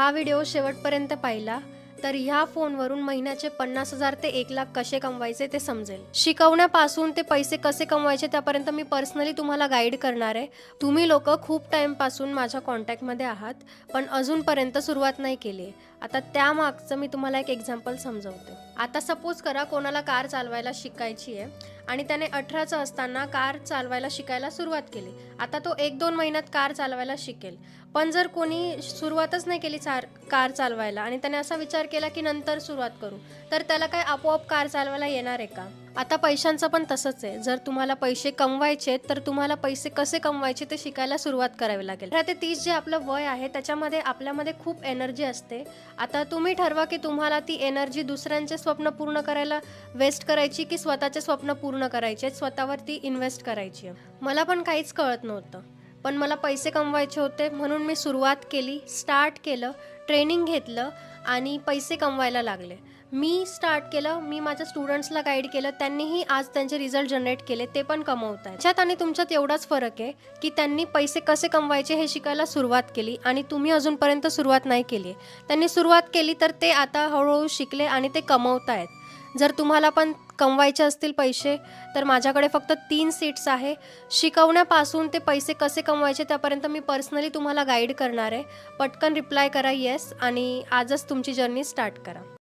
हा व्हिडिओ शेवटपर्यंत पाहिला तर ह्या फोनवरून महिन्याचे 50,000 ते 1,00,000 कसे कमवायचे ते समजेल. शिकवण्यापासून ते पैसे कसे कमवायचे त्यापर्यंत मी पर्सनली तुम्हाला गाईड करणार आहे. तुम्ही लोक खूप टाईमपासून माझ्या कॉन्टॅक्टमध्ये आहात, पण अजूनपर्यंत सुरुवात नाही केली आहे. आता त्यामागचं मी तुम्हाला एक एक्झाम्पल समजवते. आता सपोज करा कोणाला कार चालवायला शिकायची आहे आणि त्याने 18चं असताना कार चालवायला शिकायला सुरुवात केली. आता तो 1-2 महिन्यात कार चालवायला शिकेल. पण जर कोणी सुरुवातच नाही केली कार चालवायला आणि त्याने असा विचार केला की नंतर सुरुवात करू, तर त्याला काय आपोआप कार चालवायला येणार आहे का? आता पैशांचं पण तसंच आहे. जर तुम्हाला पैसे कमवायचे तर तुम्हाला पैसे कसे कमवायचे ते शिकायला सुरुवात करावी लागेल. 18 ते 30 जे आपलं वय आहे त्याच्यामध्ये आपल्यामध्ये खूप एनर्जी असते. आता तुम्ही ठरवा की तुम्हाला ती एनर्जी दुसऱ्यांचे स्वप्न पूर्ण करायला वेस्ट करायची की स्वतःचे स्वप्न पूर्ण करायचे, स्वतःवरती इन्व्हेस्ट करायची आहे. मला पण काहीच कळत नव्हतं, पण मला पैसे कमवायचे होते म्हणून मी सुरुवात केली, स्टार्ट केलं, ट्रेनिंग घेतलं आणि पैसे कमवायला लागले. मी स्टार्ट केलं, मी माझ्या स्टुडंट्सला गाईड केलं, त्यांनीही आज त्यांचे रिझल्ट जनरेट केले, ते पण कमवत आहेत. त्याच्यात आणि तुमच्यात एवढाच फरक आहे की त्यांनी पैसे कसे कमवायचे हे शिकायला सुरुवात केली आणि तुम्ही अजूनपर्यंत सुरुवात नाही केली आहे. त्यांनी सुरुवात केली तर ते आता हळूहळू शिकले आणि ते कमवत आहेत. जर तुम्हाला पण कमवायचे असतील पैसे तर माझ्याकडे फक्त 3 सीट्स आहे. शिकवण्यापासून ते पैसे कसे कमवायचे त्यापर्यंत मी पर्सनली तुम्हाला गाईड करणार आहे. पटकन रिप्लाय करा येस आणि आजच तुमची जर्नी स्टार्ट करा.